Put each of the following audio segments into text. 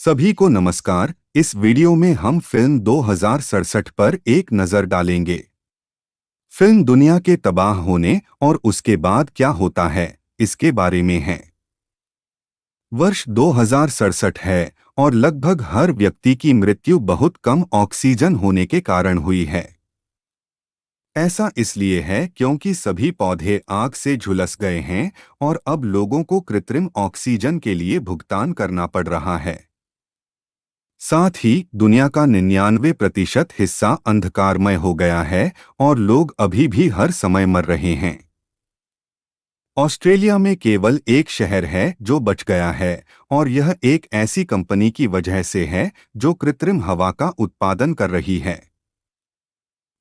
सभी को नमस्कार। इस वीडियो में हम फिल्म 2067 पर एक नज़र डालेंगे। फिल्म दुनिया के तबाह होने और उसके बाद क्या होता है इसके बारे में है। वर्ष 2067 है और लगभग हर व्यक्ति की मृत्यु बहुत कम ऑक्सीजन होने के कारण हुई है। ऐसा इसलिए है क्योंकि सभी पौधे आग से झुलस गए हैं और अब लोगों को कृत्रिम ऑक्सीजन के लिए भुगतान करना पड़ रहा है। साथ ही दुनिया का 99% हिस्सा अंधकारमय हो गया है और लोग अभी भी हर समय मर रहे हैं। ऑस्ट्रेलिया में केवल एक शहर है जो बच गया है और यह एक ऐसी कंपनी की वजह से है जो कृत्रिम हवा का उत्पादन कर रही है।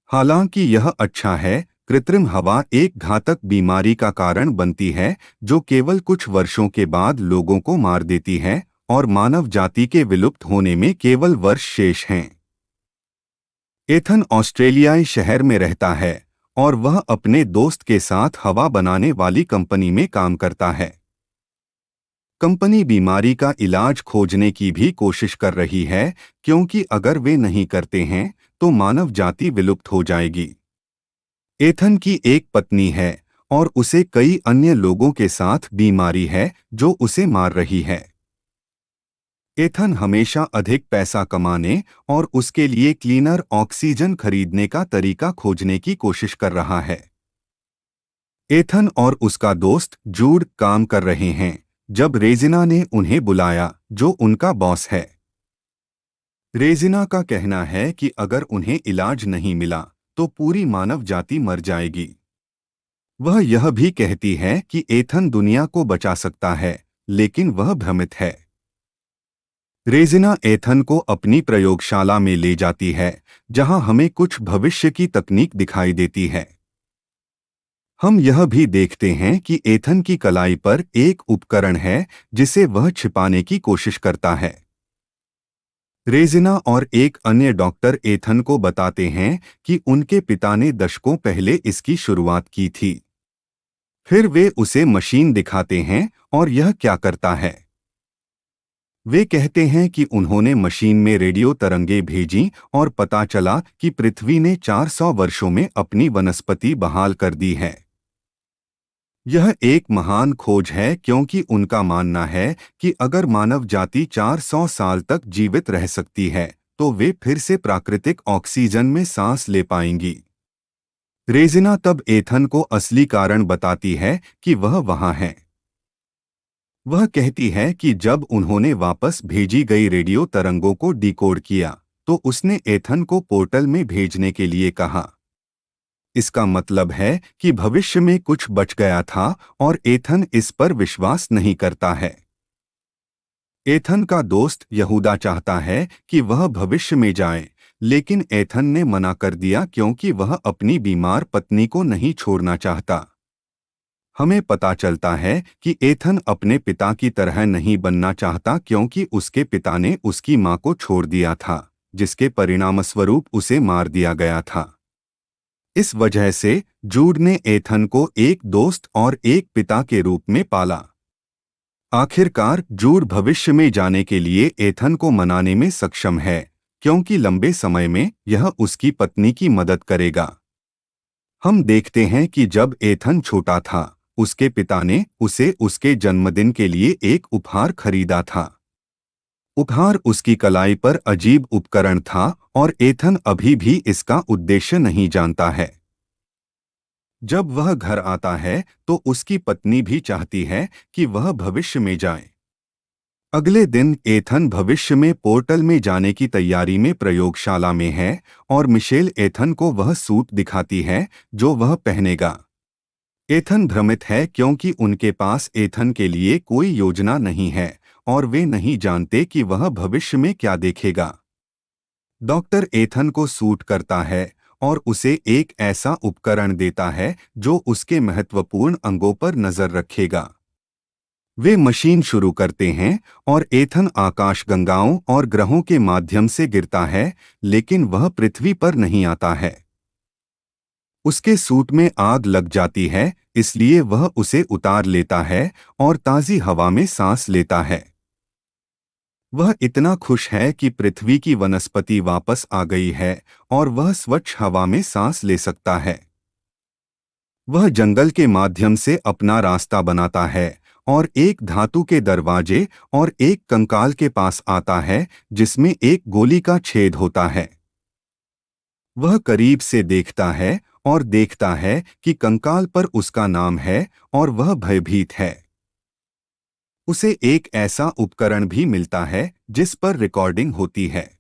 हालांकि यह अच्छा है, कृत्रिम हवा एक घातक बीमारी का कारण बनती है जो केवल कुछ वर्षों के बाद लोगों को मार देती है और मानव जाति के विलुप्त होने में केवल वर्ष शेष हैं। एथन ऑस्ट्रेलियाई शहर में रहता है और वह अपने दोस्त के साथ हवा बनाने वाली कंपनी में काम करता है। कंपनी बीमारी का इलाज खोजने की भी कोशिश कर रही है क्योंकि अगर वे नहीं करते हैं तो मानव जाति विलुप्त हो जाएगी। एथन की एक पत्नी है और उसे कई अन्य लोगों के साथ बीमारी है जो उसे मार रही है। एथन हमेशा अधिक पैसा कमाने और उसके लिए क्लीनर ऑक्सीजन खरीदने का तरीका खोजने की कोशिश कर रहा है। एथन और उसका दोस्त जूड काम कर रहे हैं जब रेजिना ने उन्हें बुलाया, जो उनका बॉस है। रेजिना का कहना है कि अगर उन्हें इलाज नहीं मिला तो पूरी मानव जाति मर जाएगी। वह यह भी कहती है कि एथन दुनिया को बचा सकता है, लेकिन वह भ्रमित है। रेजिना एथन को अपनी प्रयोगशाला में ले जाती है जहां हमें कुछ भविष्य की तकनीक दिखाई देती है। हम यह भी देखते हैं कि एथन की कलाई पर एक उपकरण है जिसे वह छिपाने की कोशिश करता है। रेजिना और एक अन्य डॉक्टर एथन को बताते हैं कि उनके पिता ने दशकों पहले इसकी शुरुआत की थी। फिर वे उसे मशीन दिखाते हैं और यह क्या करता है। वे कहते हैं कि उन्होंने मशीन में रेडियो तरंगें भेजीं और पता चला कि पृथ्वी ने 400 वर्षों में अपनी वनस्पति बहाल कर दी है। यह एक महान खोज है क्योंकि उनका मानना है कि अगर मानव जाति 400 साल तक जीवित रह सकती है तो वे फिर से प्राकृतिक ऑक्सीजन में सांस ले पाएंगी। रेजिना तब एथन को असली कारण बताती है कि वह वहां है। वह कहती है कि जब उन्होंने वापस भेजी गई रेडियो तरंगों को डिकोड किया तो उसने एथन को पोर्टल में भेजने के लिए कहा। इसका मतलब है कि भविष्य में कुछ बच गया था और एथन इस पर विश्वास नहीं करता है। एथन का दोस्त यहूदा चाहता है कि वह भविष्य में जाए, लेकिन एथन ने मना कर दिया क्योंकि वह अपनी बीमार पत्नी को नहीं छोड़ना चाहता। हमें पता चलता है कि एथन अपने पिता की तरह नहीं बनना चाहता क्योंकि उसके पिता ने उसकी मां को छोड़ दिया था, जिसके परिणामस्वरूप उसे मार दिया गया था। इस वजह से जूड ने एथन को एक दोस्त और एक पिता के रूप में पाला। आखिरकार जूड भविष्य में जाने के लिए एथन को मनाने में सक्षम है क्योंकि लंबे समय में यह उसकी पत्नी की मदद करेगा। हम देखते हैं कि जब एथन छोटा था उसके पिता ने उसे उसके जन्मदिन के लिए एक उपहार खरीदा था। उपहार उसकी कलाई पर अजीब उपकरण था और एथन अभी भी इसका उद्देश्य नहीं जानता है। जब वह घर आता है तो उसकी पत्नी भी चाहती है कि वह भविष्य में जाए। अगले दिन एथन भविष्य में पोर्टल में जाने की तैयारी में प्रयोगशाला में है और मिशेल एथन को वह सूट दिखाती है जो वह पहनेगा। एथन भ्रमित है क्योंकि उनके पास एथन के लिए कोई योजना नहीं है और वे नहीं जानते कि वह भविष्य में क्या देखेगा। डॉक्टर एथन को सूट करता है और उसे एक ऐसा उपकरण देता है जो उसके महत्वपूर्ण अंगों पर नजर रखेगा। वे मशीन शुरू करते हैं और एथन आकाशगंगाओं और ग्रहों के माध्यम से गिरता है, लेकिन वह पृथ्वी पर नहीं आता है। उसके सूट में आग लग जाती है, इसलिए वह उसे उतार लेता है और ताज़ी हवा में सांस लेता है। वह इतना खुश है कि पृथ्वी की वनस्पति वापस आ गई है और वह स्वच्छ हवा में सांस ले सकता है। वह जंगल के माध्यम से अपना रास्ता बनाता है और एक धातु के दरवाजे और एक कंकाल के पास आता है जिसमें एक गोली का छेद होता है। वह करीब से देखता है और देखता है कि कंकाल पर उसका नाम है और वह भयभीत है। उसे एक ऐसा उपकरण भी मिलता है जिस पर रिकॉर्डिंग होती है।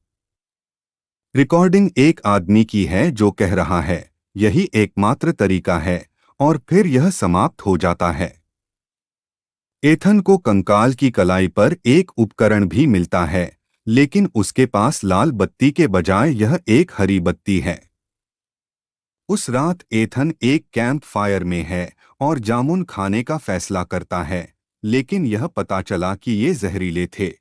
रिकॉर्डिंग एक आदमी की है जो कह रहा है, यही एकमात्र तरीका है, और फिर यह समाप्त हो जाता है। एथन को कंकाल की कलाई पर एक उपकरण भी मिलता है, लेकिन उसके पास लाल बत्ती के बजाय यह एक हरी बत्ती है। उस रात एथन एक कैंप फायर में है और जामुन खाने का फैसला करता है, लेकिन यह पता चला कि ये जहरीले थे।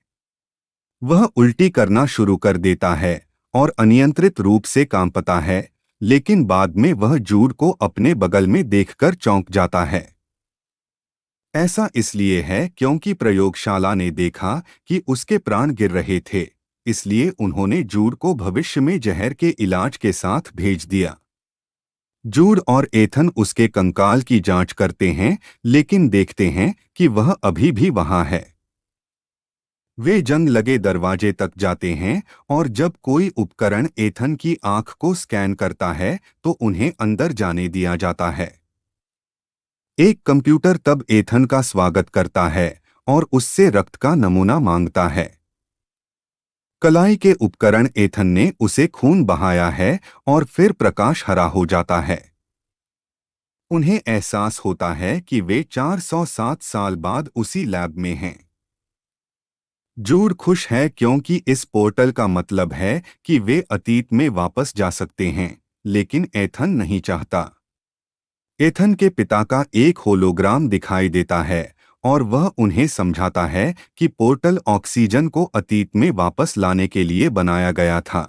वह उल्टी करना शुरू कर देता है और अनियंत्रित रूप से कांपता है, लेकिन बाद में वह जूड को अपने बगल में देखकर चौंक जाता है। ऐसा इसलिए है क्योंकि प्रयोगशाला ने देखा कि उसके प्राण गिर रहे थे, इसलिए उन्होंने जूड को भविष्य में जहर के इलाज के साथ भेज दिया। जूड और एथन उसके कंकाल की जांच करते हैं, लेकिन देखते हैं कि वह अभी भी वहां है। वे जंग लगे दरवाजे तक जाते हैं और जब कोई उपकरण एथन की आंख को स्कैन करता है तो उन्हें अंदर जाने दिया जाता है। एक कंप्यूटर तब एथन का स्वागत करता है और उससे रक्त का नमूना मांगता है। कलाई के उपकरण एथन ने उसे खून बहाया है और फिर प्रकाश हरा हो जाता है। उन्हें एहसास होता है कि वे 407 साल बाद उसी लैब में हैं। जूड खुश है क्योंकि इस पोर्टल का मतलब है कि वे अतीत में वापस जा सकते हैं, लेकिन एथन नहीं चाहता। एथन के पिता का एक होलोग्राम दिखाई देता है और वह उन्हें समझाता है कि पोर्टल ऑक्सीजन को अतीत में वापस लाने के लिए बनाया गया था।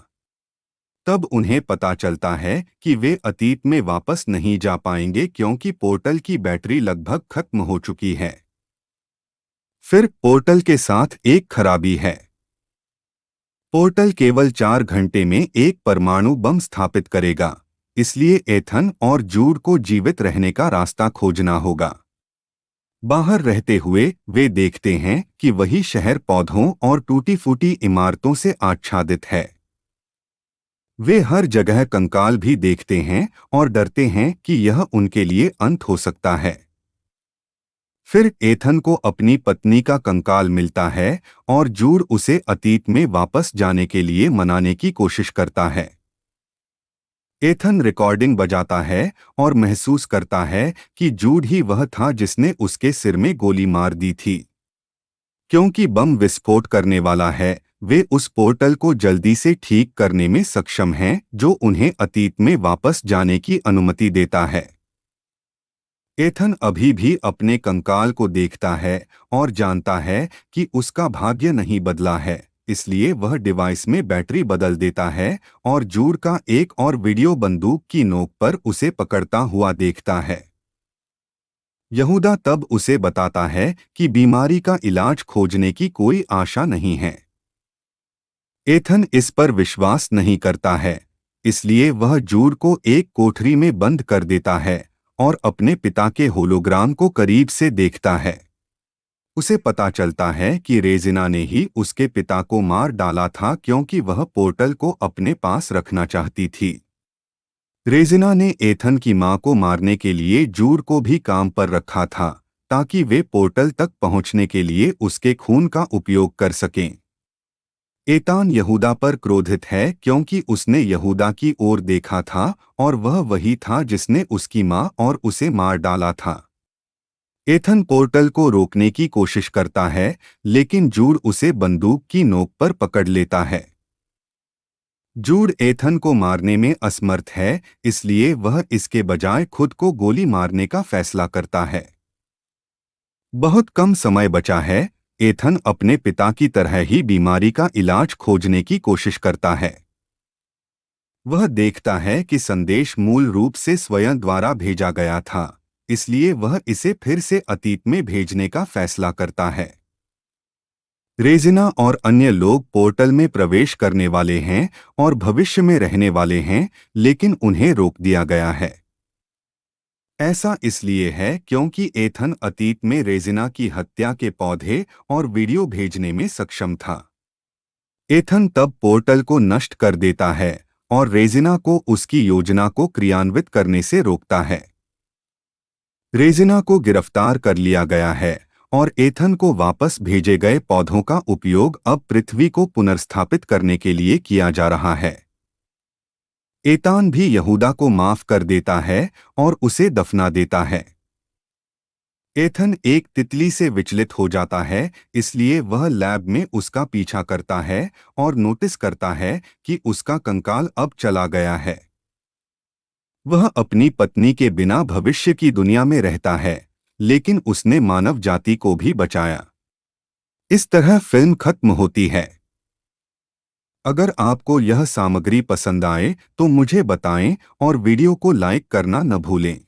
तब उन्हें पता चलता है कि वे अतीत में वापस नहीं जा पाएंगे क्योंकि पोर्टल की बैटरी लगभग खत्म हो चुकी है। फिर पोर्टल के साथ एक खराबी है। पोर्टल केवल 4 घंटे में एक परमाणु बम स्थापित करेगा, इसलिए एथन और जूड को जीवित रहने का रास्ता खोजना होगा। बाहर रहते हुए वे देखते हैं कि वही शहर पौधों और टूटी-फूटी इमारतों से आच्छादित है। वे हर जगह कंकाल भी देखते हैं और डरते हैं कि यह उनके लिए अंत हो सकता है। फिर एथन को अपनी पत्नी का कंकाल मिलता है और जूड उसे अतीत में वापस जाने के लिए मनाने की कोशिश करता है। एथन रिकॉर्डिंग बजाता है और महसूस करता है कि जूड ही वह था जिसने उसके सिर में गोली मार दी थी। क्योंकि बम विस्फोट करने वाला है, वे उस पोर्टल को जल्दी से ठीक करने में सक्षम हैं जो उन्हें अतीत में वापस जाने की अनुमति देता है। एथन अभी भी अपने कंकाल को देखता है और जानता है कि उसका भाग्य नहीं बदला है, इसलिए वह डिवाइस में बैटरी बदल देता है और जूड का एक और वीडियो बंदूक की नोक पर उसे पकड़ता हुआ देखता है। यहूदा तब उसे बताता है कि बीमारी का इलाज खोजने की कोई आशा नहीं है। एथन इस पर विश्वास नहीं करता है, इसलिए वह जूड को एक कोठरी में बंद कर देता है और अपने पिता के होलोग्राम को करीब से देखता है। उसे पता चलता है कि रेजिना ने ही उसके पिता को मार डाला था क्योंकि वह पोर्टल को अपने पास रखना चाहती थी। रेजिना ने एथन की मां को मारने के लिए जूड को भी काम पर रखा था ताकि वे पोर्टल तक पहुंचने के लिए उसके खून का उपयोग कर सकें। एतान यहूदा पर क्रोधित है क्योंकि उसने यहूदा की ओर देखा था और वह वही था जिसने उसकी मां और उसे मार डाला था। एथन पोर्टल को रोकने की कोशिश करता है, लेकिन जूड उसे बंदूक की नोक पर पकड़ लेता है। जूड एथन को मारने में असमर्थ है, इसलिए वह इसके बजाय खुद को गोली मारने का फैसला करता है। बहुत कम समय बचा है। एथन अपने पिता की तरह ही बीमारी का इलाज खोजने की कोशिश करता है। वह देखता है कि संदेश मूल रूप से स्वयं द्वारा भेजा गया था, इसलिए वह इसे फिर से अतीत में भेजने का फैसला करता है। रेजिना और अन्य लोग पोर्टल में प्रवेश करने वाले हैं और भविष्य में रहने वाले हैं, लेकिन उन्हें रोक दिया गया है। ऐसा इसलिए है क्योंकि एथन अतीत में रेजिना की हत्या के पौधे और वीडियो भेजने में सक्षम था। एथन तब पोर्टल को नष्ट कर देता है और रेजिना को उसकी योजना को क्रियान्वित करने से रोकता है। रेजिना को गिरफ्तार कर लिया गया है और एथन को वापस भेजे गए पौधों का उपयोग अब पृथ्वी को पुनर्स्थापित करने के लिए किया जा रहा है। एतान भी यहूदा को माफ कर देता है और उसे दफना देता है। एथन एक तितली से विचलित हो जाता है, इसलिए वह लैब में उसका पीछा करता है और नोटिस करता है कि उसका कंकाल अब चला गया है। वह अपनी पत्नी के बिना भविष्य की दुनिया में रहता है, लेकिन उसने मानव जाति को भी बचाया। इस तरह फिल्म खत्म होती है। अगर आपको यह सामग्री पसंद आए तो मुझे बताएं और वीडियो को लाइक करना न भूलें।